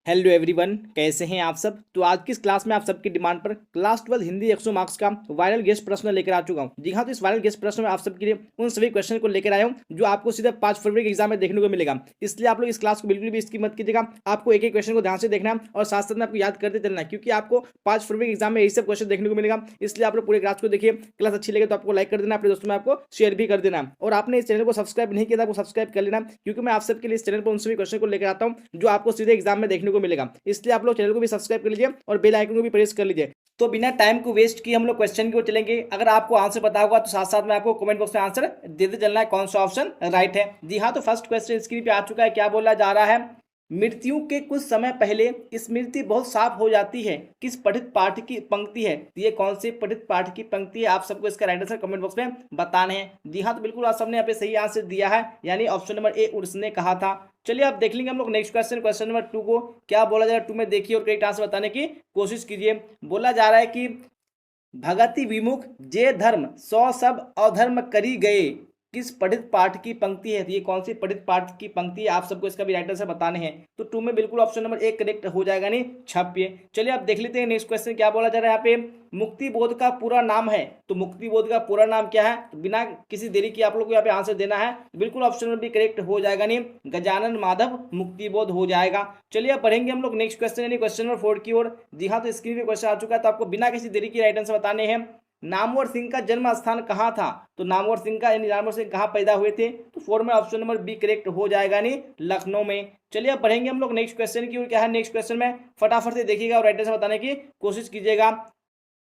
Hello everyone, कैसे हैं आप सब। तो आज की इस क्लास में आप सबकी डिमांड पर क्लास 12 हिंदी 100 मार्क्स का वायरल गेस्ट प्रश्न लेकर आ चुका हूं। जी हाँ, तो इस वायरल गेस्ट प्रश्न में आप सबके लिए उन सभी क्वेश्चन को लेकर आया हूं जो आपको सीधे 5 फरवरी के एग्जाम में देखने को मिलेगा। इसलिए आप लोग इस क्लास को बिल्कुल भी इसकी मत कीजिएगा। आपको एक एक क्वेश्चन को ध्यान से देखना है और साथ साथ में आपको याद करते चलना है, क्योंकि आपको 5 फरवरी के एग्जाम में यही सब क्वेश्चन देखने को मिलेगा। इसलिए आप लोग पूरे क्लास को देखिए। क्लास अच्छी लगे तो आपको लाइक कर देना, अपने दोस्तों में आपको शेयर भी कर देना। और आपने इस चैनल को सब्सक्राइब नहीं किया तो आपको सब्सक्राइब कर लेना, क्योंकि मैं आप सबके लिए इस चैनल पर उन सभी क्वेश्चन को लेकर आता हूँ जो आपको सीधे एग्जाम में देखने को मिलेगा। इसलिए आप लोग चैनल को भी सब्सक्राइब कर लीजिए और बेल आइकन को भी प्रेस कर लीजिए। तो बिना टाइम को वेस्ट किए हम लोग क्वेश्चन की ओर चलेंगे। अगर आपको आंसर पता होगा तो साथ साथ में आपको कमेंट बॉक्स में आंसर देते चलना है कौन सा ऑप्शन राइट है। जी हाँ, तो फर्स्ट क्वेश्चन स्क्रीन पे आ चुका है। क्या बोला जा रहा है? मृत्यु के कुछ समय पहले स्मृति बहुत साफ हो जाती है, किस पठित पाठ की पंक्ति है? ये कौन सी पठित पाठ की पंक्ति है? आप सबको इसका राइट आंसर कमेंट बॉक्स में बताने हैं। जी हाँ, तो बिल्कुल आप सबने यहाँ पे सही आंसर दिया है, यानी ऑप्शन नंबर ए उसने कहा था। चलिए अब देख लेंगे हम लोग नेक्स्ट क्वेश्चन, क्वेश्चन नंबर 2 को। क्या बोला जा रहा है 2 में देखिए और करेक्ट आंसर बताने की कोशिश कीजिए। बोला जा रहा है कि भगति विमुख जे धर्म सौ सब अधर्म करी गए, किस पठित पाठ की पंक्ति है? ये कौन सी पठित पाठ की पंक्ति है? आप सबको इसका भी राइट आंसर बताने हैं। तो 2 में बिल्कुल ऑप्शन नंबर 1 करेक्ट हो जाएगा, नहीं छापिए। चलिए अब देख लेते हैं नेक्स्ट क्वेश्चन। क्या बोला जा रहा है यहाँ पे? मुक्ति बोध का पूरा नाम है, तो मुक्ति बोध का पूरा नाम क्या है? तो बिना किसी देरी की आप लोग को यहाँ पे आंसर देना है। तो बिल्कुल ऑप्शन नंबर बी करेक्ट हो जाएगा, नहीं गजानन माधव मुक्ति बोध हो जाएगा। चलिए अब पढ़ेंगे हम लोग नेक्स्ट क्वेश्चन, यानी क्वेश्चन नंबर 4 की ओर। जी हाँ, तो स्क्रीन पे क्वेश्चन आ चुका है, तो आपको बिना किसी देरी की राइट आंसर बताने हैं। नामवर सिंह का जन्म स्थान कहाँ था? तो नामवर सिंह का यानी नामवर सिंह कहाँ पैदा हुए थे? तो 4 में ऑप्शन नंबर बी करेक्ट हो जाएगा, नहीं लखनऊ में। चलिए अब पढ़ेंगे हम लोग नेक्स्ट क्वेश्चन की। और क्या है नेक्स्ट क्वेश्चन में? फटाफट से देखिएगा और राइट आंसर बताने की कोशिश कीजिएगा।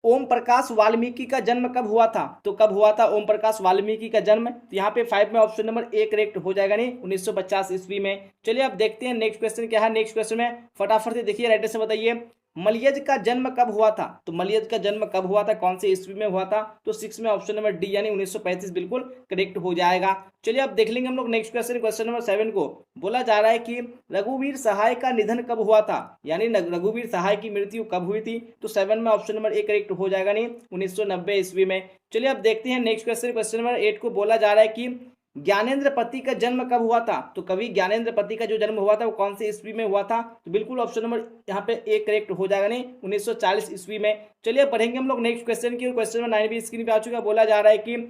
ओम प्रकाश वाल्मीकि का जन्म कब हुआ था? तो कब हुआ था ओम प्रकाश वाल्मीकि का जन्म? तो यहाँ पे 5 में ऑप्शन नंबर ए करेक्ट हो जाएगा, नहीं 1950 ईस्वी में। चलिए अब देखते हैं नेक्स्ट क्वेश्चन क्या है। नेक्स्ट क्वेश्चन में फटाफट से देखिए, राइट आंसर बताइए। मलयज का जन्म कब हुआ था? तो मलयज का जन्म कब हुआ था, कौन से ईस्वी में हुआ था? तो 6 में ऑप्शन नंबर डी यानी 1935 बिल्कुल करेक्ट हो जाएगा। चलिए अब देख लेंगे हम लोग नेक्स्ट क्वेश्चन, क्वेश्चन नंबर 7 को। बोला जा रहा है कि रघुवीर सहाय का निधन कब हुआ था, यानी रघुवीर सहाय की मृत्यु कब हुई थी? तो 7 में ऑप्शन नंबर ए करेक्ट हो जाएगा, नहीं 1990 ईस्वी में। चलिए अब देखते हैं नेक्स्ट क्वेश्चन, क्वेश्चन नंबर 8 को। बोला जा रहा है कि ज्ञानेंद्र पति का जन्म कब हुआ था? तो कवि ज्ञानेंद्र पति का जो जन्म हुआ था वो कौन से ईस्वी में हुआ था? तो बिल्कुल ऑप्शन नंबर यहाँ पे ए करेक्ट हो जाएगा, नहीं 1940 ईस्वी में। चलिए पढ़ेंगे हम लोग नेक्स्ट क्वेश्चन की। क्वेश्चन नंबर 9 भी स्क्रीन पे आ चुका है। बोला जा रहा है कि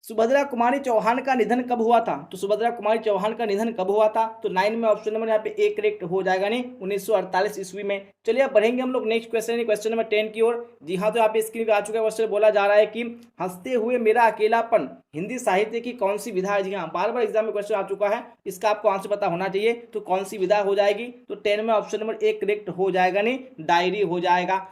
सुभद्रा कुमारी चौहान का निधन कब हुआ था? तो सुभद्रा कुमारी चौहान का निधन कब हुआ था? तो 9 में ऑप्शन नंबर यहाँ पे ए करेक्ट हो जाएगा, नहीं 1948 ईस्वी में। चलिए अब बढ़ेंगे हम लोग नेक्स्ट क्वेश्चन, क्वेश्चन नंबर 10 की ओर। जी हाँ, तो यहाँ पे स्क्रीन पे आ चुका है क्वेश्चन। बोला जा रहा है कि हंसते हुए मेरा अकेलापन हिंदी साहित्य की कौन सी विधा है? जी हाँ, बार बार एग्जाम में क्वेश्चन आ चुका है, इसका आपको आंसर पता होना चाहिए। तो कौन सी विधा हो जाएगी? तो 10 में ऑप्शन नंबर ए करेक्ट हो जाएगा, नहीं डायरी हो जाएगा।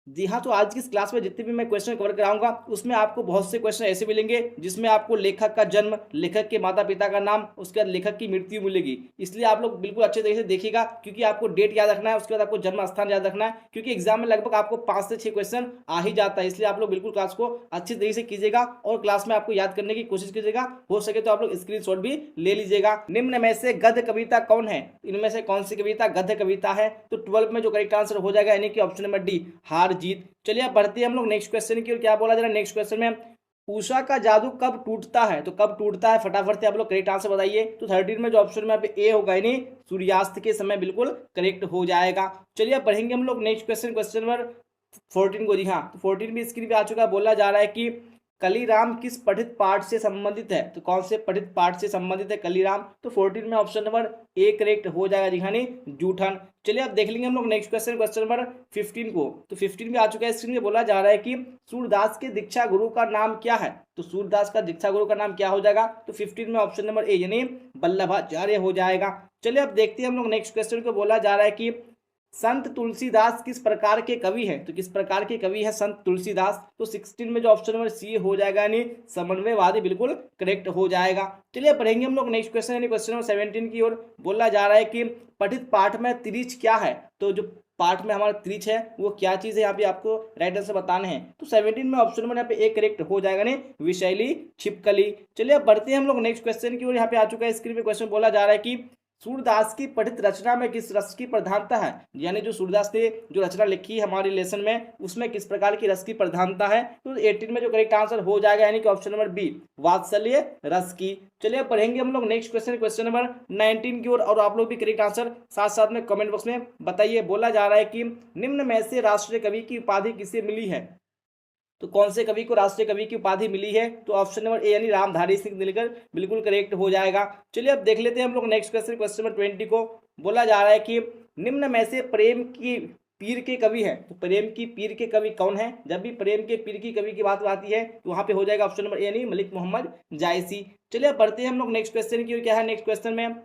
जी हाँ, तो आज की इस क्लास में जितने भी मैं क्वेश्चन कवर कराऊंगा उसमें आपको बहुत से क्वेश्चन ऐसे मिलेंगे जिसमें आपको लेखक का जन्म, लेखक के माता पिता का नाम, उसके बाद लेखक की मृत्यु मिलेगी। इसलिए आप लोग बिल्कुल अच्छे तरीके से देखिएगा, क्योंकि आपको डेट याद रखना है, उसके बाद आपको जन्म स्थान याद रखना है, क्योंकि एग्जाम में लगभग आपको 5 से 6 क्वेश्चन आ ही जाता है। इसलिए आप लोग बिल्कुल क्लास को अच्छी तरीके से कीजिएगा और क्लास में आपको याद करने की कोशिश कीजिएगा। हो सके तो आप लोग स्क्रीनशॉट भी ले लीजिएगा। निम्न में से गद्य कविता कौन है? इनमें से कौन सी कविता गद्य कविता है? तो 12 में जो करेक्ट आंसर हो जाएगा, यानी कि ऑप्शन नंबर डी हार जीत। चलिए अब बढ़ते हैं हम लोग नेक्स्ट क्वेश्चन की। और क्या बोला जा रहा है नेक्स्ट क्वेश्चन में? उषा का जादू कब टूटता है? तो कब टूटता है फटाफट से आप लोग करेक्ट आंसर बताइए। तो 13 में जो ऑप्शन में यहाँ पे ए होगा, यानी सूर्यास्त के समय बिल्कुल करेक्ट हो जाएगा। चलिए अब पढ़ेंगे हम लोग नेक्स्ट क्वेश्चन, क्वेश्चन नंबर 14 को। जी हाँ, तो 14 भी स्क्रीन पे आ चुका है। बोला जा रहा है कि कलीराम किस पठित पाठ से संबंधित है? तो कौन से पठित पाठ से संबंधित है कलीराम? तो 14 में ऑप्शन नंबर ए करेक्ट हो जाएगा, जी हाँ, नहीं जूठन। चलिए अब देख लेंगे हम लोग नेक्स्ट क्वेश्चन, क्वेश्चन नंबर 15 को। तो 15 में आ चुका है स्क्रीन पे। बोला जा रहा है कि सूरदास के दीक्षा गुरु का नाम क्या है? तो सूरदास का दीक्षा गुरु का नाम क्या हो जाएगा? तो 15 में ऑप्शन नंबर ए यानी वल्लभाचार्य हो जाएगा। चलिए अब देखते हैं हम लोग नेक्स्ट क्वेश्चन को। बोला जा रहा है कि संत तुलसीदास किस प्रकार के कवि है? तो किस प्रकार के कवि है संत तुलसीदास? तो 16 में जो ऑप्शन नंबर सी हो जाएगा, यानी समन्वयवादी बिल्कुल करेक्ट हो जाएगा। चलिए पढ़ेंगे हम लोग नेक्स्ट क्वेश्चन, यानी क्वेश्चन नंबर 17 की ओर। बोला जा रहा है कि पठित पाठ में त्रिच क्या है? तो जो पाठ में हमारा त्रिच है वो क्या चीज है? यहाँ पे आपको राइट आंसर बताने हैं। तो 17 में ऑप्शन नंबर यहाँ पे ए करेक्ट हो जाएगा, नहीं विशैली छिपकली। चलिए अब बढ़ते हैं हम लोग नेक्स्ट क्वेश्चन की ओर। यहाँ पे आ चुका है स्क्रीन पे क्वेश्चन। बोला जा रहा है कि सूरदास की पठित रचना में किस रस की प्रधानता है, यानी जो सूरदास ने जो रचना लिखी है हमारे लेसन में, उसमें किस प्रकार की रस की प्रधानता है। तो 18 में जो करेक्ट आंसर हो जाएगा यानी कि ऑप्शन नंबर बी, वात्सल्य रस की। चलिए अब पढ़ेंगे हम लोग नेक्स्ट क्वेश्चन, क्वेश्चन नंबर 19 की ओर, और आप लोग भी करेक्ट आंसर साथ साथ में कमेंट बॉक्स में बताइए। बोला जा रहा है कि निम्न में से राष्ट्रीय कवि की उपाधि किसे मिली है, तो कौन से कवि को राष्ट्रीय कवि की उपाधि मिली है, तो ऑप्शन नंबर ए यानी रामधारी सिंह दिनकर बिल्कुल करेक्ट हो जाएगा। चलिए अब देख लेते हैं हम लोग नेक्स्ट क्वेश्चन, क्वेश्चन नंबर 20 को। बोला जा रहा है कि निम्न में से प्रेम की पीर के कवि है, तो प्रेम की पीर के कवि कौन है। जब भी प्रेम के पीर की कवि की बात आती है तो वहां पे हो जाएगा ऑप्शन नंबर ए यानी मलिक मोहम्मद जायसी। चलिए अब बढ़ते हैं हम लोग नेक्स्ट क्वेश्चन की, क्या है नेक्स्ट क्वेश्चन में,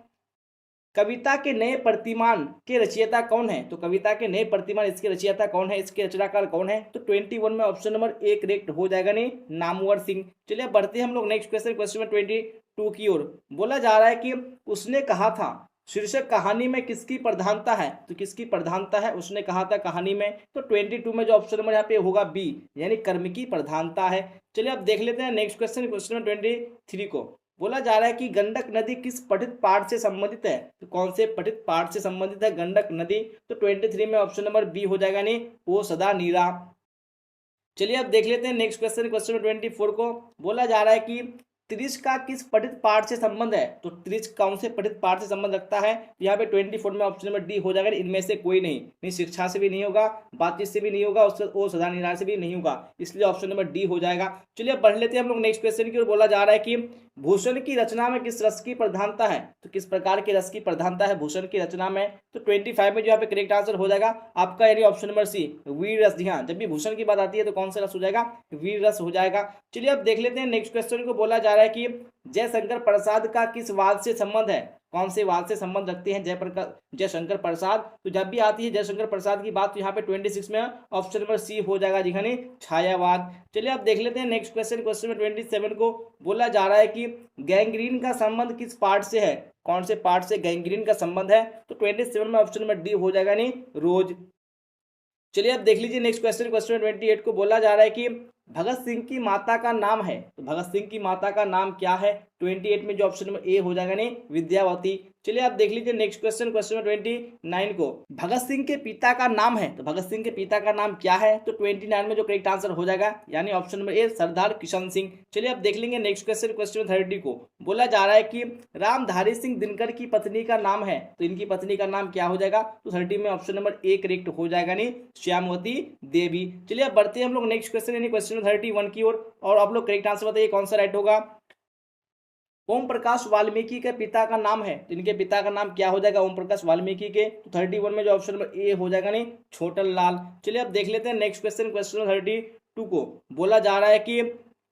कविता के नए प्रतिमान के रचयिता कौन है, तो कविता के नए प्रतिमान इसके रचयिता कौन है, इसके रचनाकार कौन है, तो 21 में ऑप्शन नंबर ए करेक्ट हो जाएगा नहीं, नामवर सिंह। चलिए बढ़ते हैं हम लोग नेक्स्ट क्वेश्चन, क्वेश्चन नंबर 22 की ओर। बोला जा रहा है कि उसने कहा था शीर्षक कहानी में किसकी प्रधानता है, तो किसकी प्रधानता है, उसने कहा था कहानी में, तो 22 में जो ऑप्शन नंबर यहाँ पे होगा बी यानी कर्म की प्रधानता है। चलिए अब देख लेते हैं नेक्स्ट क्वेश्चन, क्वेश्चन नंबर 23 को। बोला जा रहा है कि गंडक नदी किस पठित पाठ से संबंधित है, तो कौन से पठित पाठ से संबंधित है गंडक नदी, तो 23 में ऑप्शन नंबर बी हो जाएगा नहीं, वो सदा नीरा। चलिए अब देख लेते हैं नेक्स्ट क्वेश्चन, क्वेश्चन नंबर 24 को। बोला जा रहा है कि त्रिश का किस पठित पाठ से संबंध है, तो त्रिश कौन से पठित पाठ से संबंध रखता है, यहाँ पे 24 में ऑप्शन नंबर डी हो जाएगा, इनमें से कोई नहीं शिक्षा से भी नहीं होगा, बातचीत से भी नहीं होगा, उससे वो सदा निराश से भी नहीं होगा, इसलिए ऑप्शन नंबर डी हो जाएगा। चलिए अब बढ़ लेते हैं हम लोग नेक्स्ट क्वेश्चन की ओर। बोला जा रहा है कि भूषण की रचना में किस रस की प्रधानता है, तो किस प्रकार के रस की प्रधानता है भूषण की रचना में, तो 25 में जो यहाँ पे करेक्ट आंसर हो जाएगा आपका यानी ऑप्शन नंबर सी वीर रस। जी हाँ, जब भी भूषण की बात आती है तो कौन सा रस हो जाएगा, वीर रस हो जाएगा। चलिए अब देख लेते हैं नेक्स्ट क्वेश्चन को। बोला जा रहा है कि जयशंकर प्रसाद का किस वाद से संबंध है, कौन से वाद से संबंध रखते हैं जयशंकर प्रसाद, तो जब भी आती है जयशंकर प्रसाद की बात तो यहाँ पे 26 में ऑप्शन नंबर सी हो जाएगा, जी हाँ छायावाद। चलिए अब देख लेते हैं नेक्स्ट क्वेश्चन, क्वेश्चन नंबर 27 को। बोला जा रहा है कि गैंग्रीन का संबंध किस पार्ट से है, कौन से पार्ट से गैंग्रीन का संबंध है, तो 27 में ऑप्शन नंबर डी हो जाएगा नहीं, रोज। चलिए अब देख लीजिए नेक्स्ट क्वेश्चन, क्वेश्चन 28 को। बोला जा रहा है कि भगत सिंह की माता का नाम है, तो भगत सिंह की माता का नाम क्या है, 28 में जो ऑप्शन नंबर ए हो जाएगा नहीं, विद्यावती। चलिए आप देख लीजिए नेक्स्ट क्वेश्चन, क्वेश्चन 29 को। भगत सिंह के पिता का नाम है, तो भगत सिंह के पिता का नाम क्या है, तो 29 में जो करेक्ट आंसर हो जाएगा यानी ऑप्शन नंबर ए सरदार किशन सिंह। चलिए आप देख लेंगे नेक्स्ट क्वेश्चन, क्वेश्चन 30 को। बोला जा रहा है कि रामधारी सिंह दिनकर की पत्नी का नाम है, तो इनकी पत्नी का नाम क्या हो जाएगा, तो 30 में ऑप्शन नंबर ए करेक्ट हो जाएगा नहीं, श्यामवती देवी। चलिए अब बढ़ते हैं हम लोग नेक्स्ट क्वेश्चन यानी क्वेश्चन 31 की ओर, और आप लोग करेक्ट आंसर बताइए कौन सा राइट होगा। ओम प्रकाश वाल्मीकि के पिता का नाम है, तो इनके पिता का नाम क्या हो जाएगा, ओम प्रकाश वाल्मीकि के, तो 31 में जो ऑप्शन नंबर ए हो जाएगा नहीं, छोटन लाल। चलिए अब देख लेते हैं नेक्स्ट क्वेश्चन, क्वेश्चन 32 को। बोला जा रहा है कि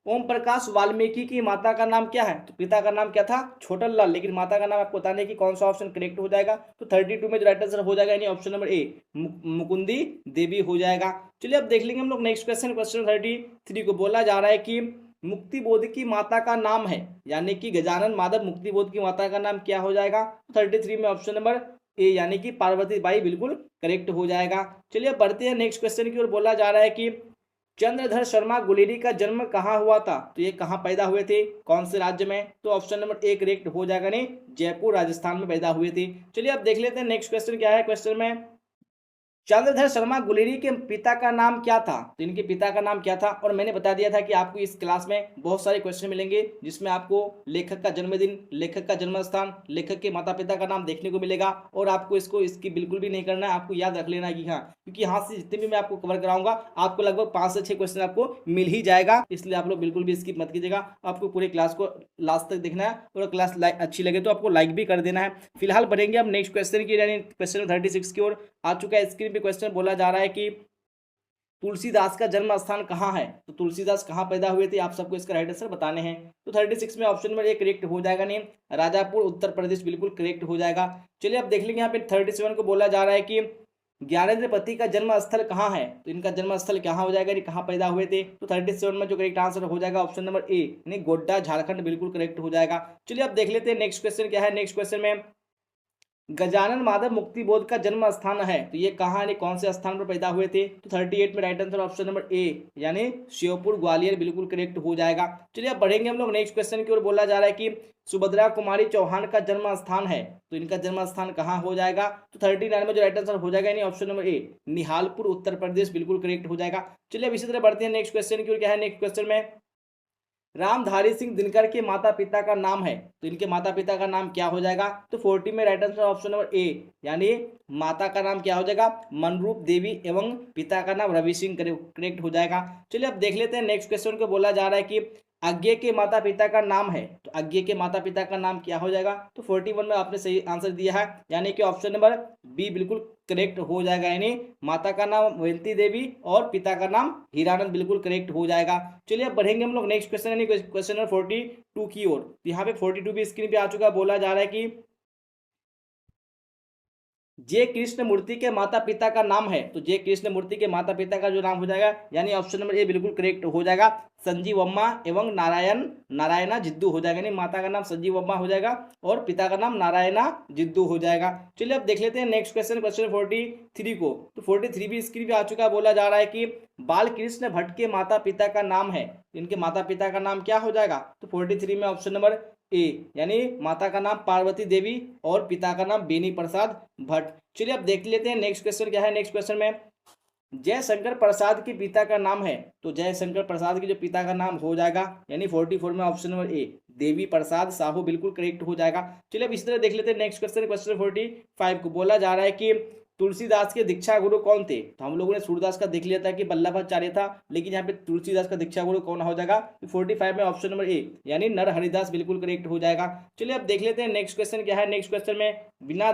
ओम प्रकाश वाल्मीकि की माता का नाम क्या है, तो पिता का नाम क्या था, छोटन लाल, लेकिन माता का नाम आपको बताने की कौन सा ऑप्शन करेक्ट हो जाएगा, तो 32 में जो राइट आंसर हो जाएगा यानी ऑप्शन नंबर ए मुकुंदी देवी हो जाएगा। चलिए अब देख लेंगे हम लोग नेक्स्ट क्वेश्चन, क्वेश्चन 33 को। बोला जा रहा है कि मुक्तिबोध की माता का नाम है, यानी कि गजानन माधव मुक्तिबोध की माता का नाम क्या हो जाएगा, 33 में ऑप्शन नंबर ए यानी कि पार्वती बाई बिल्कुल करेक्ट हो जाएगा। चलिए अब बढ़ते हैं नेक्स्ट क्वेश्चन की ओर। बोला जा रहा है कि चंद्रधर शर्मा गुलेरी का जन्म कहाँ हुआ था, तो ये कहाँ पैदा हुए थे, कौन से राज्य में, तो ऑप्शन नंबर ए करेक्ट हो जाएगा नहीं, जयपुर राजस्थान में पैदा हुए थे। चलिए अब देख लेते हैं नेक्स्ट क्वेश्चन क्या है। क्वेश्चन में चंद्रधर शर्मा गुलेरी के पिता का नाम क्या था, तो इनके पिता का नाम क्या था, और मैंने बता दिया था कि आपको इस क्लास में बहुत सारे क्वेश्चन मिलेंगे जिसमें आपको लेखक का जन्मदिन, लेखक का जन्म स्थान, लेखक के माता पिता का नाम देखने को मिलेगा, और आपको इसकी बिल्कुल भी नहीं करना है, आपको याद रख लेना है कि हाँ, क्योंकि यहाँ से जितने भी मैं आपको कवर कराऊंगा आपको लगभग 5 से 6 क्वेश्चन आपको मिल ही जाएगा, इसलिए आप लोग बिल्कुल भी स्किप मत कीजिएगा। आपको पूरे क्लास को लास्ट तक देखना है, और क्लास अच्छी लगे तो आपको लाइक भी कर देना है। फिलहाल बढ़ेंगे हम नेक्स्ट क्वेश्चन की, यानी क्वेश्चन 36 की ओर। आ चुका है स्क्रीन पे क्वेश्चन। बोला जा रहा है कि तुलसीदास का जन्म स्थान कहाँ है, तो तुलसीदास कहाँ पैदा हुए थे, आप सबको इसका राइट आंसर बताने हैं। तो 36 में ऑप्शन नंबर ए करेक्ट हो जाएगा नहीं, राजापुर उत्तर प्रदेश बिल्कुल करेक्ट हो जाएगा। चलिए अब देख लेंगे यहाँ पे 37 को। बोला जा रहा है कि ज्ञानेंद्रपति का जन्म स्थल कहाँ है, तो इनका जन्म स्थल कहाँ हो जाएगा, कहाँ पैदा हुए थे, तो 37 में जो करेक्ट आंसर हो जाएगा ऑप्शन नंबर ए यानी गोड्डा झारखंड बिल्कुल करेक्ट हो जाएगा। चलिए अब देख लेते हैं नेक्स्ट क्वेश्चन क्या है। नेक्स्ट क्वेश्चन में गजानन माधव मुक्तिबोध का जन्म स्थान है तो ये कहाँ यानी कौन से स्थान पर पैदा हुए थे? तो 38 में right answer option number A यानी श्योपुर ग्वालियर बिल्कुल करेक्ट हो जाएगा। चलिए अब बढ़ेंगे हम लोग नेक्स्ट क्वेश्चन की ओर। बोला जा रहा है कि सुभद्रा कुमारी चौहान का जन्म स्थान है तो इनका जन्म स्थान कहाँ हो जाएगा? तो 39 में जो राइट आंसर हो जाएगा यानी option number A Nihalpur Uttar Pradesh बिल्कुल करेक्ट हो जाएगा। चलिए अब इसी तरह बढ़ते हैं नेक्स्ट क्वेश्चन की ओर। क्या है नेक्स्ट क्वेश्चन में? रामधारी सिंह दिनकर के माता पिता का नाम है तो इनके माता पिता का नाम क्या हो जाएगा? तो 40 में right answer option number A यानी माता का नाम क्या हो जाएगा? मनरूप देवी एवं पिता का नाम रवि सिंह करेक्ट हो जाएगा। चलिए अब देख लेते हैं नेक्स्ट क्वेश्चन को। बोला जा रहा है कि आज्ञे के माता पिता का नाम है तो आज्ञे के माता पिता का नाम क्या हो जाएगा? तो 41 में आपने सही आंसर दिया है यानी कि ऑप्शन नंबर बी बिल्कुल करेक्ट हो जाएगा यानी माता का नाम वयंती देवी और पिता का नाम हीरानंद बिल्कुल करेक्ट हो जाएगा। चलिए अब बढ़ेंगे हम लोग नेक्स्ट क्वेश्चन यानी क्वेश्चन नंबर 42 की ओर। यहाँ पे 42 भी स्क्रीन पे आ चुका है। बोला जा रहा है कि जे कृष्ण मूर्ति के माता पिता का नाम है तो जे कृष्ण मूर्ति के माता पिता का जो नाम हो जाएगा यानी ऑप्शन नंबर ए बिल्कुल करेक्ट हो जाएगा संजीव अम्मा एवं नारायणा जिद्दू हो जाएगा यानी माता का नाम संजीव अम्मा हो जाएगा और पिता का नाम नारायणा जिद्दू हो जाएगा। चलिए अब देख लेते हैं नेक्स्ट क्वेश्चन क्वेश्चन 43 को। तो 43 भी स्क्रीन पे आ चुका है। बोला जा रहा है कि बाल कृष्ण भट्ट के माता पिता का नाम है इनके माता पिता का नाम क्या हो जाएगा? तो 43 में ऑप्शन नंबर ए यानी माता का नाम पार्वती देवी और पिता का नाम बेनी प्रसाद भट्ट। चलिए अब देख लेते हैं नेक्स्ट क्वेश्चन क्या है। नेक्स्ट क्वेश्चन में जयशंकर प्रसाद के पिता का नाम है तो जयशंकर प्रसाद के जो पिता का नाम हो जाएगा यानी 44 में option number A Devi Prasad Sahu बिल्कुल करेक्ट हो जाएगा। चलिए अब इस तरह देख लेते हैं नेक्स्ट क्वेश्चन क्वेश्चन 45 को। बोला जा रहा है कि तुलसीदास के दीक्षा गुरु कौन थे? तो हम लोगों ने सूरदास का देख लिया था कि वल्लभाचार्य था लेकिन यहाँ पे तुलसीदास का दीक्षा गुरु कौन हो जाएगा? 45 में ऑप्शन नंबर ए यानी नर हरिदास बिल्कुल करेक्ट हो जाएगा। चलिए अब देख लेते हैं नेक्स्ट क्वेश्चन क्या है। नेक्स्ट क्वेश्चन में बिना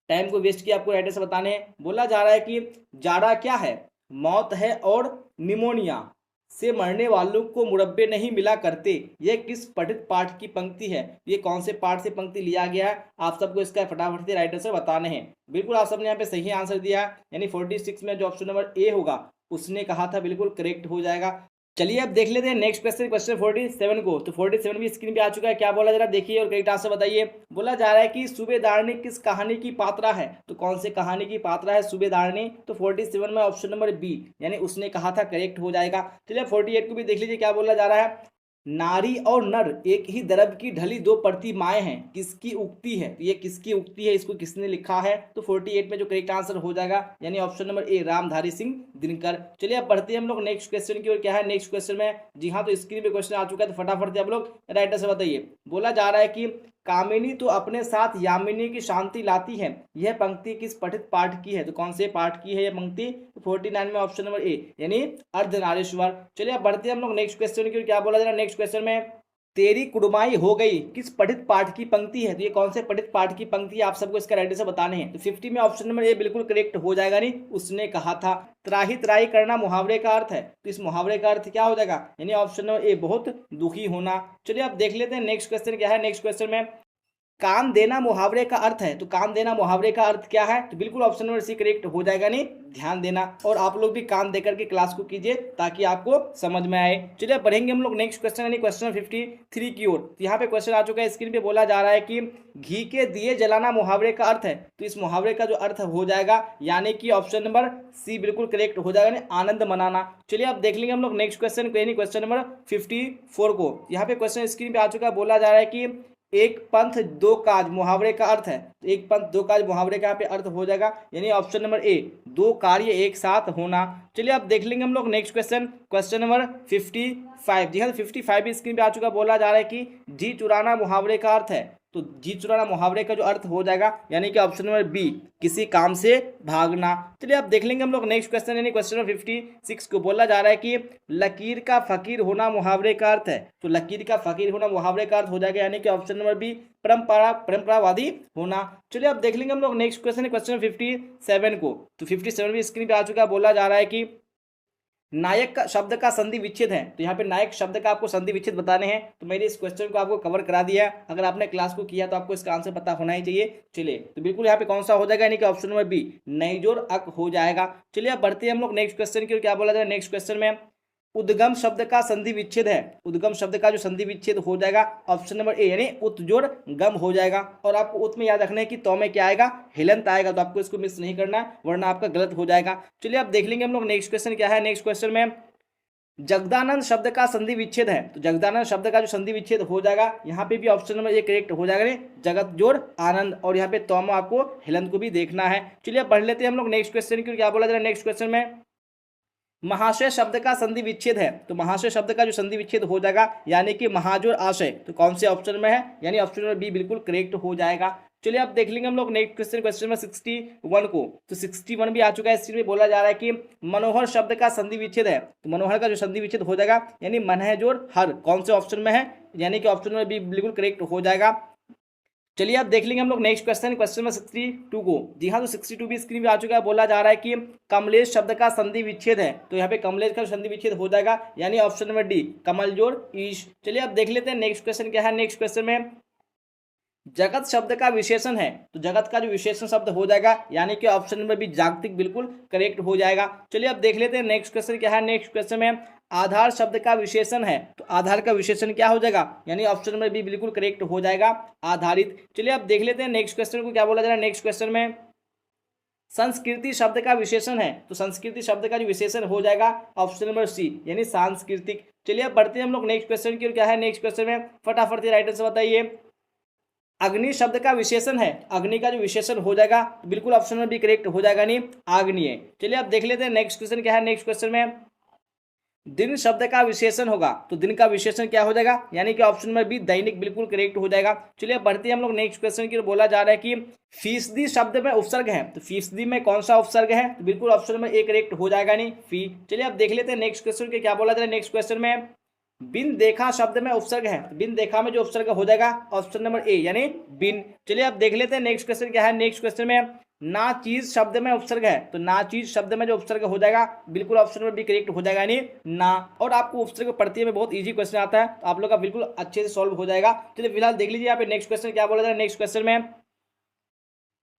टाइम को वेस्ट किए आपको राइट आंसर बताने हैं। बोला जा रहा है कि जाड़ा क्या है? मौत है और निमोनिया से मरने वालों को मुरब्बे नहीं मिला करते। ये किस पठित पाठ की पंक्ति है? ये कौन से पाठ से पंक्ति लिया गया है? आप सबको इसका फटाफट से राइट आंसर बताने हैं। बिल्कुल आप सबने यहाँ पे सही आंसर दिया है यानी 46 में जो ऑप्शन नंबर ए होगा उसने कहा था बिल्कुल करेक्ट हो जाएगा। चलिए अब देख लेते हैं नेक्स्ट क्वेश्चन क्वेश्चन 47 को। तो 47 भी स्क्रीन पे आ चुका है। क्या बोला जरा देखिए और करेक्ट आंसर बताइए। बोला जा रहा है कि सूबेदारनी किस कहानी की पात्रा है? तो कौन से कहानी की पात्रा है सूबेदारनी? तो 47 में ऑप्शन नंबर बी यानी उसने कहा था करेक्ट हो जाएगा। चलिए 48 को भी देख लीजिए क्या बोला जा रहा है। नारी और नर एक ही दरब की ढली दो प्रतिमाएं हैं किसकी उक्ति है? तो ये किसकी उक्ति है, इसको किसने लिखा है? तो 48 में जो करेक्ट आंसर हो जाएगा यानी option number A Ramdhari Singh Dinkar. चलिए अब बढ़ते हैं हम लोग नेक्स्ट क्वेश्चन की ओर। क्या है नेक्स्ट क्वेश्चन में? जी हाँ तो स्क्रीन पे क्वेश्चन आ चुका है तो फटाफट से आप लोग राइट आंसर बताइए। बोला जा रहा है कि कामिनी तो अपने साथ यामिनी की शांति लाती है यह पंक्ति किस पठित पाठ की है? तो कौन से पाठ की है यह पंक्ति? तो 49 में ऑप्शन नंबर ए यानी अर्धनारीश्वर। चलिए अब बढ़ते हैं हम लोग नेक्स्ट क्वेश्चन की। क्या बोला जा रहा है नेक्स्ट क्वेश्चन में? तेरी कुड़माई हो गई किस पठित पाठ की पंक्ति है? तो ये कौन से पठित पाठ की पंक्ति है? आप सबको इसका राइट आंसर बताने हैं। तो 50 में ऑप्शन नंबर ए बिल्कुल करेक्ट हो जाएगा नहीं उसने कहा था। त्राही त्राही करना मुहावरे का अर्थ है तो इस मुहावरे का अर्थ क्या हो जाएगा यानी ऑप्शन नंबर ए बहुत दुखी होना। चलिए अब देख लेते हैं नेक्स्ट क्वेश्चन क्या है। नेक्स्ट क्वेश्चन में कान देना मुहावरे का अर्थ है तो कान देना मुहावरे का अर्थ क्या है? तो बिल्कुल ऑप्शन नंबर सी करेक्ट हो जाएगा नहीं ध्यान देना। और आप लोग भी कान देकर के क्लास को कीजिए ताकि आपको समझ में आए। चलिए बढ़ेंगे हम लोग नेक्स्ट क्वेश्चन यानी क्वेश्चन 53 की ओर। तो यहाँ पे क्वेश्चन आ चुका है स्क्रीन पे। बोला जा रहा है कि घी के दिए जलाना मुहावरे का अर्थ है तो इस मुहावरे का जो अर्थ हो जाएगा यानी कि ऑप्शन नंबर सी बिल्कुल करेक्ट हो जाएगा आनंद मनाना। चलिए अब देख लेंगे हम लोग नेक्स्ट क्वेश्चन यानी क्वेश्चन नंबर 54 को। यहाँ पे क्वेश्चन स्क्रीन पे आ चुका है। बोला जा रहा है कि एक पंथ दो काज मुहावरे का अर्थ है तो एक पंथ दो काज मुहावरे का यहाँ पे अर्थ हो जाएगा यानी ऑप्शन नंबर ए दो कार्य एक साथ होना। चलिए अब देख लेंगे हम लोग नेक्स्ट क्वेश्चन क्वेश्चन नंबर 55। जी हाँ 55 स्क्रीन पे आ चुका। बोला जा रहा है कि जी चुराना मुहावरे का अर्थ है तो जी चुराना मुहावरे का जो अर्थ हो जाएगा यानी कि ऑप्शन नंबर बी किसी काम से भागना। चलिए अब देख लेंगे हम लोग नेक्स्ट क्वेश्चन यानी क्वेश्चन नंबर 56 को। बोला जा रहा है कि लकीर का फकीर होना मुहावरे का अर्थ है तो लकीर का फकीर होना मुहावरे का अर्थ हो जाएगा यानी कि ऑप्शन नंबर बी परंपरावादी होना। चलिए अब देख लेंगे हम लोग नेक्स्ट क्वेश्चन 57 को। तो 57 भी स्क्रीन पे आ चुका है। बोला जा रहा है कि नायक का शब्द का संधि विच्छेद है तो यहाँ पे नायक शब्द का आपको संधि विच्छेद बताने हैं। तो मैंने इस क्वेश्चन को आपको कवर करा दिया। अगर आपने क्लास को किया तो आपको इसका आंसर पता होना ही चाहिए। चलिए तो बिल्कुल यहाँ पे कौन सा हो जाएगा यानी कि ऑप्शन नंबर बी नईजोर अक हो जाएगा। चलिए अब बढ़ते हैं हम लोग नेक्स्ट क्वेश्चन की। क्या बोला जाए नेक्स्ट क्वेश्चन में? उद्गम शब्द का संधि विच्छेद है, उद्गम शब्द का जो संधि विच्छेद हो जाएगा ऑप्शन नंबर ए यानी उत जोड़ गम हो जाएगा। और आपको उत में याद रखना है कि तो में क्या आएगा, हिलंत आएगा, तो आपको इसको मिस नहीं करना है वरना आपका गलत हो जाएगा। चलिए अब देख लेंगे हम लोग नेक्स्ट क्वेश्चन क्या है। नेक्स्ट क्वेश्चन में जगदानंद शब्द का संधि विच्छेद है, तो जगदानंद शब्द का जो संधि विच्छेद हो जाएगा यहाँ पे भी ऑप्शन नंबर ए करेक्ट हो जाएगा, जगत जोड़ आनंद, और यहाँ पे तोम आपको हिलंत को भी देखना है। चलिए पढ़ लेते हैं हम लोग नेक्स्ट क्वेश्चन की, क्या बोला जा रहा है नेक्स्ट क्वेश्चन में। महाशय शब्द का संधि विच्छेद है, तो महाशय शब्द का जो संधि विच्छेद हो जाएगा यानी कि महाजोड़ आशय, तो कौन से ऑप्शन में है, यानी ऑप्शन नंबर बी बिल्कुल करेक्ट हो जाएगा। चलिए अब देख लेंगे हम लोग नेक्स्ट क्वेश्चन, क्वेश्चन में 61 को, तो 61 भी आ चुका है। इसमें बोला जा रहा है कि मनोहर शब्द का संधि विच्छेद है, तो मनोहर का जो संधि विच्छेद हो जाएगा यानी मन है जोड़ हर, कौन से ऑप्शन में है, यानी कि ऑप्शन नंबर बी बिल्कुल करेक्ट हो जाएगा। चलिए अब देख लेंगे हम लोग नेक्स्ट क्वेश्चन, क्वेश्चन में 62 को। जी हाँ, तो 62 भी स्क्रीन पे आ चुका है। बोला जा रहा है कि कमलेश शब्द का संधि विच्छेद है, तो यहाँ पे कमलेश का संधि विच्छेद हो जाएगा यानी ऑप्शन नंबर डी कमल जोड़ ईश। चलिए अब देख लेते हैं नेक्स्ट क्वेश्चन क्या है। नेक्स्ट क्वेश्चन में जगत शब्द का विशेषण है, तो जगत का जो विशेषण शब्द हो जाएगा यानी कि ऑप्शन नंबर बी जागतिक बिल्कुल करेक्ट हो जाएगा। चलिए अब देख लेते हैं नेक्स्ट क्वेश्चन क्या है। नेक्स्ट क्वेश्चन में आधार शब्द का विशेषण है, तो आधार का विशेषण क्या हो जाएगा, यानी ऑप्शन नंबर बी बिल्कुल करेक्ट हो जाएगा आधारित। चलिए अब देख लेते हैं नेक्स्ट क्वेश्चन को, क्या बोला जा रहा है नेक्स्ट क्वेश्चन में। संस्कृति शब्द का विशेषण है, तो संस्कृति शब्द का जो विशेषण हो जाएगा ऑप्शन नंबर सी यानी सांस्कृतिक। चलिए अब बढ़ते हैं हम लोग नेक्स्ट क्वेश्चन की, और क्या है नेक्स्ट क्वेश्चन में, फटाफट राइट आंसर बताइए। अग्नि शब्द का विशेषण है, अग्नि का जो विशेषण हो जाएगा बिल्कुल ऑप्शन में भी करेक्ट हो जाएगा, नहीं आग्नेय। चलिए अब देख लेते हैं नेक्स्ट क्वेश्चन क्या है। नेक्स्ट क्वेश्चन में दिन शब्द का विशेषण होगा, तो दिन का विशेषण क्या हो जाएगा, यानी कि ऑप्शन नंबर बी दैनिक बिल्कुल करेक्ट हो जाएगा। चलिए अब बढ़ते हैं हम लोग नेक्स्ट क्वेश्चन की। बोला जा रहा है कि फीसदी शब्द में उपसर्ग है, तो फीसदी में कौन सा उपसर्ग है, तो बिल्कुल ऑप्शन नंबर ए करेक्ट हो जाएगा, नहीं फी। चलिए अब देख लेते हैं नेक्स्ट क्वेश्चन के, क्या बोला जा रहा है नेक्स्ट क्वेश्चन में। बिन देखा शब्द में उपसर्ग है, तो बिन देखा में जो उपसर्ग हो जाएगा ऑप्शन नंबर ए यानी बिन। चलिए अब देख लेते हैं नेक्स्ट क्वेश्चन क्या है। नेक्स्ट क्वेश्चन में ना चीज शब्द में उपसर्ग है, तो ना चीज शब्द में जो उपसर्ग हो जाएगा बिल्कुल ऑप्शन नंबर बी करेक्ट हो जाएगा, यानी ना। और आपको उपसर्ग पढ़ती में बहुत इजी क्वेश्चन आता है, तो आप लोग का बिल्कुल अच्छे से सॉल्व हो जाएगा। चलिए फिलहाल देख लीजिए यहाँ पे नेक्स्ट क्वेश्चन क्या बोला जा रहा है। नेक्स्ट क्वेश्चन में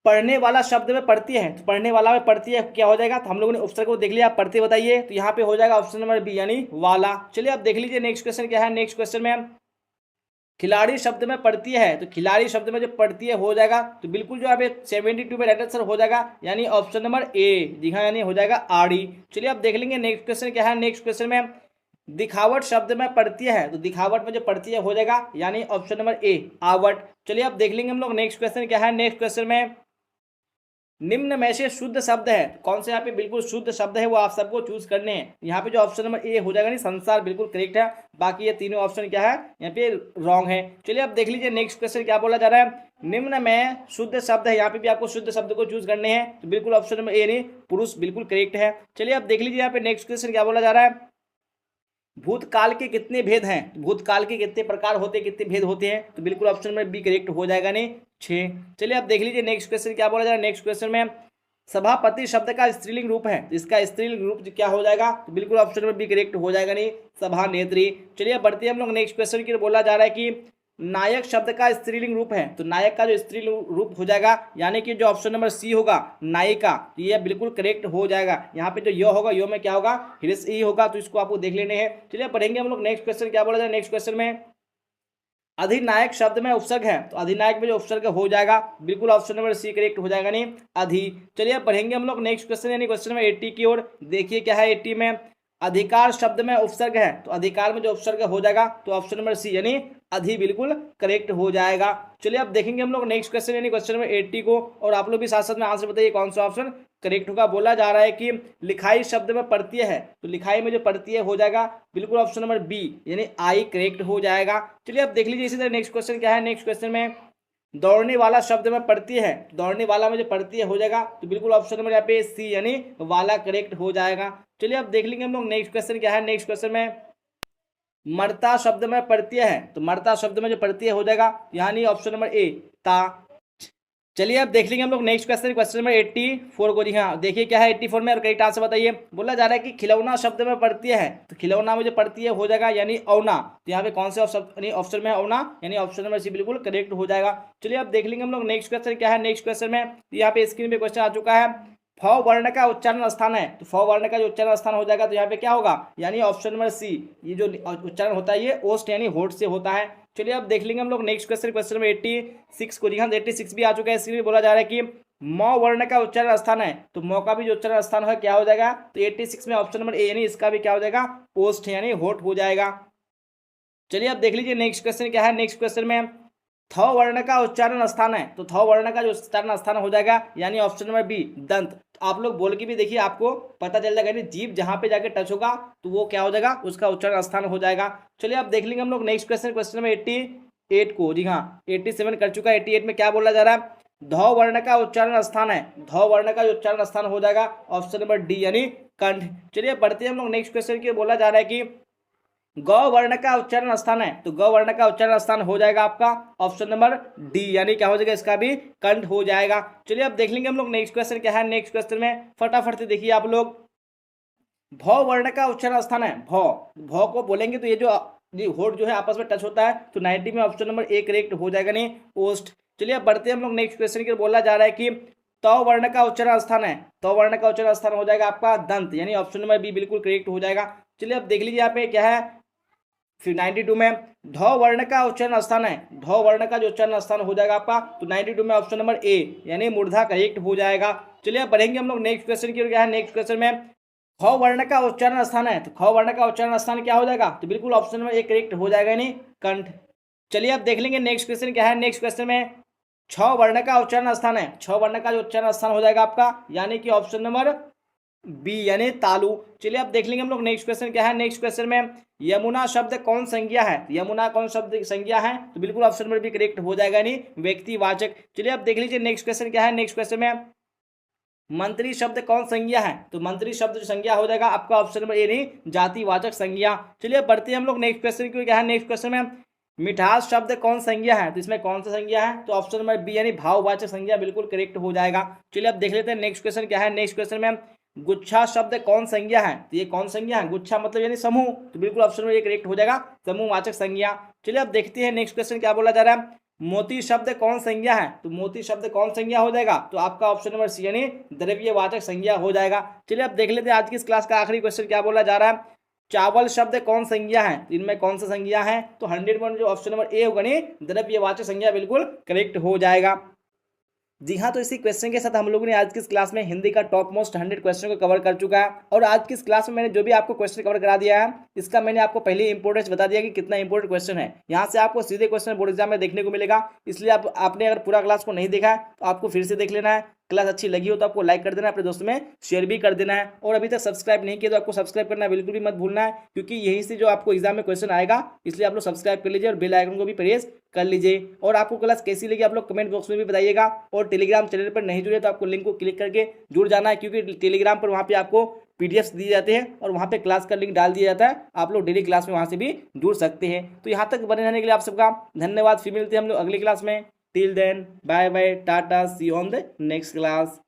पढ़ने वाला शब्द में पढ़ती है, तो पढ़ने वाला में पढ़ती है क्या हो जाएगा, तो हम लोगों ने उपसर्ग को देख लिया, आप पढ़ते बताइए, तो यहाँ पे हो जाएगा ऑप्शन नंबर बी यानी वाला। चलिए अब देख लीजिए नेक्स्ट क्वेश्चन क्या है। नेक्स्ट क्वेश्चन में खिलाड़ी शब्द में पढ़ती है, तो खिलाड़ी शब्द में जो पढ़ती है हो जाएगा, तो बिल्कुल जो यहाँ पे 72 में राइट आंसर हो जाएगा, यानी ऑप्शन नंबर ए, जी हाँ, यानी हो जाएगा आड़ी। चलिए अब देख लेंगे नेक्स्ट क्वेश्चन क्या है। नेक्स्ट क्वेश्चन में दिखावट शब्द में पढ़ती है, तो दिखावट में जो पढ़ती है हो जाएगा, यानी ऑप्शन नंबर ए आवट। चलिए अब देख लेंगे हम लोग नेक्स्ट क्वेश्चन क्या है। नेक्स्ट क्वेश्चन में निम्न में से शुद्ध शब्द है, कौन से यहाँ पे बिल्कुल शुद्ध शब्द है वो आप सबको चूज करने हैं। यहाँ पे जो ऑप्शन नंबर ए हो जाएगा, नहीं संसार बिल्कुल करेक्ट है, बाकी ये तीनों ऑप्शन क्या है यहाँ पे रॉन्ग है। चलिए अब देख लीजिए नेक्स्ट क्वेश्चन क्या बोला जा रहा है। निम्न में शुद्ध शब्द है, यहाँ पे भी आपको शुद्ध शब्द को चूज करने हैं, तो बिल्कुल ऑप्शन नंबर ए नहीं पुरुष बिल्कुल करेक्ट है। चलिए अब देख लीजिए यहाँ पे नेक्स्ट क्वेश्चन क्या बोला जा रहा है। भूतकाल के कितने भेद हैं, भूतकाल के कितने प्रकार होते हैं, कितने भेद होते हैं, तो बिल्कुल ऑप्शन नंबर बी करेक्ट हो जाएगा, नहीं 6। चलिए अब देख लीजिए नेक्स्ट क्वेश्चन क्या बोला जा रहा है। नेक्स्ट क्वेश्चन में सभापति शब्द का स्त्रीलिंग रूप है, तो इसका स्त्रीलिंग रूप क्या हो जाएगा, तो बिल्कुल ऑप्शन नंबर बी करेक्ट हो जाएगा, नहीं सभा नेत्री। चलिए बढ़ते हैं हम लोग नेक्स्ट क्वेश्चन की। बोला जा रहा है कि नायक शब्द का स्त्रीलिंग रूप है, तो नायक का जो स्त्रीलिंग रूप हो जाएगा, यानी कि जो ऑप्शन नंबर सी होगा नायिका, तो ये बिल्कुल करेक्ट हो जाएगा। यहाँ पे जो यो होगा, यो में क्या होगा, हिरिस ई होगा, तो इसको आपको देख लेने हैं। चलिए पढ़ेंगे हम लोग नेक्स्ट क्वेश्चन क्या बोला जाए। नेक्स्ट क्वेश्चन में अधिनायक शब्द में उपसर्ग है, तो अधिनायक में जो उपसर्ग हो जाएगा बिल्कुल ऑप्शन नंबर सी करेक्ट हो जाएगा, नहीं अधि। चलिए पढ़ेंगे हम लोग नेक्स्ट क्वेश्चन, यानी क्वेश्चन में 80 की ओर देखिए क्या है। 80 में अधिकार शब्द में उपसर्ग है, तो अधिकार में जो उपसर्ग हो जाएगा, तो ऑप्शन नंबर सी यानी अधि बिल्कुल करेक्ट हो जाएगा। चलिए अब देखेंगे हम लोग नेक्स्ट क्वेश्चन, यानी क्वेश्चन नंबर 80 को, और आप लोग भी साथ साथ में आंसर बताइए कौन सा ऑप्शन करेक्ट होगा। बोला जा रहा है कि लिखाई शब्द में पढ़ती है, तो लिखाई में जो पढ़ती है हो जाएगा बिल्कुल ऑप्शन नंबर बी यानी आई करेक्ट हो जाएगा। चलिए अब देख लीजिए इसी तरह नेक्स्ट क्वेश्चन क्या है। नेक्स्ट क्वेश्चन में दौड़ने वाला शब्द में पढ़ती है, दौड़ने वाला में जो पढ़ती है हो जाएगा, तो बिल्कुल ऑप्शन नंबर यहाँ पे सी यानी वाला करेक्ट हो जाएगा। चलिए अब देख लेंगे हम लोग नेक्स्ट क्वेश्चन क्या है। नेक्स्ट क्वेश्चन में मरता शब्द में पढ़ती है, तो मरता शब्द में जो पढ़ती है हो जाएगा, यानी ऑप्शन नंबर ए ता। चलिए अब देख लेंगे हम लोग नेक्स्ट क्वेश्चन, क्वेश्चन नंबर 84 को। जी हाँ, देखिए क्या है 84 में, और करेक्ट आंसर बताइए। बोला जा रहा है कि खिलौना शब्द में पढ़ती है, तो खिलौना में जो पढ़ती है हो जाएगा, यानी औना, तो यहाँ पे कौन से ऑप्शन में है औना, यानी ऑप्शन नंबर सी बिल्कुल करेक्ट हो जाएगा। चलिए अब देख लेंगे हम लोग नेक्स्ट क्वेश्चन क्या है। नेक्स्ट क्वेश्चन में यहाँ पे स्क्रीन पे क्वेश्चन आ चुका है, फ वर्ण का उच्चारण स्थान है, तो फ वर्ण का जो उच्चारण स्थान हो जाएगा तो यहाँ पे क्या होगा, यानी ऑप्शन नंबर सी, ये जो उच्चारण होता है ये ओस्ट यानी होठ से होता है। चलिए अब देख लेंगे हम लोग नेक्स्ट क्वेश्चन, क्वेश्चन नंबर 86 को। जी हाँ 86 भी आ चुका है। इसलिए बोला जा रहा है कि म वर्ण का उच्चारण स्थान है, तो म का भी जो उच्चारण स्थान है क्या हो जाएगा, तो 86 में ऑप्शन नंबर ए यानी इसका भी क्या हो जाएगा, ओस्ट यानी होठ हो जाएगा। चलिए अब देख लीजिए नेक्स्ट क्वेश्चन क्या है। नेक्स्ट क्वेश्चन में थ वर्ण का उच्चारण स्थान है, तो थ वर्ण का जो उच्चारण स्थान हो जाएगा यानी ऑप्शन नंबर बी दंत। तो आप लोग बोल के भी देखिए, आपको पता चल जाएगा, यानी जीभ जहां पे जाके टच होगा तो वो क्या हो जाएगा, उसका उच्चारण स्थान हो जाएगा। चलिए अब देख लेंगे हम लोग नेक्स्ट क्वेश्चन, क्वेश्चन नंबर 88 को। जी हाँ 87 कर चुका है। 88 में क्या बोला जा रहा है, ध वर्ण का उच्चारण स्थान है, ध वर्ण का जो उच्चारण स्थान हो जाएगा ऑप्शन नंबर डी यानी कंठ। चलिए बढ़ते हैं हम लोग नेक्स्ट क्वेश्चन की। बोला जा रहा है कि ग वर्ण का उच्चारण स्थान है, तो ग वर्ण का उच्चारण स्थान हो जाएगा आपका ऑप्शन नंबर डी, यानी क्या हो जाएगा, इसका भी कंठ हो जाएगा। चलिए अब देख लेंगे हम लोग नेक्स्ट क्वेश्चन क्या है। नेक्स्ट क्वेश्चन में फटाफट से देखिए आप लोग, भ वर्ण का उच्चारण स्थान है, भ को बोलेंगे तो ये जो होठ जो है आपस में टच होता है, तो 90 में ऑप्शन नंबर ए करेक्ट हो जाएगा, नहीं ओस्ट। चलिए अब बढ़ते हैं हम लोग नेक्स्ट क्वेश्चन की। बोला जा रहा है कि त वर्ण का उच्चारण स्थान है, त वर्ण का उच्चारण स्थान हो जाएगा आपका दंत, यानी ऑप्शन नंबर बी बिल्कुल करेक्ट हो जाएगा। चलिए अब देख लीजिए यहाँ पे क्या है, फिर 92 में ध वर्ण का उच्चारण स्थान है, ध वर्ण का जो उच्चारण स्थान हो जाएगा आपका, तो 92 में ऑप्शन नंबर ए यानी मूर्धा करेक्ट हो जाएगा। चलिए अब बढ़ेंगे हम लोग नेक्स्ट क्वेश्चन की। क्या है नेक्स्ट क्वेश्चन में, ख वर्ण का उच्चारण स्थान है, तो ख वर्ण का उच्चारण स्थान क्या हो जाएगा, तो बिल्कुल ऑप्शन नंबर ए करेक्ट हो जाएगा, यानी कंठ। चलिए अब देख लेंगे नेक्स्ट क्वेश्चन क्या है। नेक्स्ट क्वेश्चन में छ वर्ण का उच्चारण स्थान है, छ वर्ण का जो उच्चारण स्थान हो जाएगा आपका, यानी कि ऑप्शन नंबर बी यानी तालु। चलिए अब देख लेंगे हम लोग नेक्स्ट क्वेश्चन क्या है। नेक्स्ट क्वेश्चन में यमुना शब्द कौन संज्ञा है, यमुना कौन शब्द संज्ञा है, तो बिल्कुल ऑप्शन नंबर बी करेक्ट हो जाएगा, यानी व्यक्तिवाचक। चलिए अब देख लीजिए नेक्स्ट क्वेश्चन क्या है। नेक्स्ट क्वेश्चन में मंत्री शब्द कौन संज्ञा है, तो मंत्री शब्द जो संज्ञा हो जाएगा आपका ऑप्शन नंबर ए नहीं जातिवाचक संज्ञा। चलिए बढ़ते हैं हम लोग नेक्स्ट क्वेश्चन की। क्या है नेक्स्ट क्वेश्चन में मिठास शब्द कौन संज्ञा है, तो इसमें कौन सा संज्ञा है, तो ऑप्शन नंबर बी यानी भाववाचक संज्ञा बिल्कुल करेक्ट हो जाएगा। चलिए अब देख लेते हैं नेक्स्ट क्वेश्चन क्या है। नेक्स्ट क्वेश्चन में गुच्छा शब्द कौन संज्ञा है, तो ये कौन संज्ञा है, गुच्छा मतलब यानी समूह, तो बिल्कुल ऑप्शन नंबर ए करेक्ट हो जाएगा, समूहवाचक संज्ञा। चलिए अब देखते हैं नेक्स्ट क्वेश्चन क्या बोला जा रहा है, मोती शब्द कौन संज्ञा है, तो मोती शब्द कौन संज्ञा हो जाएगा, तो आपका ऑप्शन नंबर सी यानी द्रव्यवाचक संज्ञा हो जाएगा। चलिए अब देख लेते हैं आज की इस क्लास का आखिरी क्वेश्चन क्या बोला जा रहा है, चावल शब्द कौन संज्ञा है, तो इनमें कौन सा संज्ञा है, तो 100% जो ऑप्शन नंबर ए होगा नहीं द्रव्यवाचक संज्ञा बिल्कुल करेक्ट हो जाएगा। जी हाँ, तो इसी क्वेश्चन के साथ हम लोगों ने आज की इस क्लास में हिंदी का टॉप मोस्ट 100 क्वेश्चन को कवर कर चुका है। और आज की इस क्लास में मैंने जो भी आपको क्वेश्चन कवर करा दिया है, इसका मैंने आपको पहले इंपोर्टेंस बता दिया कि कितना इंपोर्टेंट क्वेश्चन है। यहाँ से आपको सीधे क्वेश्चन बोर्ड एग्जाम में देखने को मिलेगा, इसलिए आपने अगर पूरा क्लास को नहीं देखा है तो आपको फिर से देख लेना है। क्लास अच्छी लगी हो तो आपको लाइक कर देना है, अपने दोस्तों में शेयर भी कर देना है, और अभी तक सब्सक्राइब नहीं किया तो आपको सब्सक्राइब करना बिल्कुल भी मत भूलना है, क्योंकि यहीं से जो आपको एग्जाम में क्वेश्चन आएगा, इसलिए आप लोग सब्सक्राइब कर लीजिए और बेल आइकन को भी प्रेस कर लीजिए। और आपको क्लास कैसी लगी आप लोग कमेंट बॉक्स में भी बताइएगा। और टेलीग्राम चैनल पर नहीं जुड़े तो आपको लिंक को क्लिक करके जुड़ जाना है, क्योंकि टेलीग्राम पर वहाँ पे आपको पीडीएफ दिए जाते हैं और वहाँ पे क्लास का लिंक डाल दिया जाता है, आप लोग डेली क्लास में वहाँ से भी जुड़ सकते हैं। तो यहाँ तक बने रहने के लिए आप सबका धन्यवाद। फिर मिलते हैं हम लोग अगली क्लास में। Till then bye bye, tata, see you on the next class.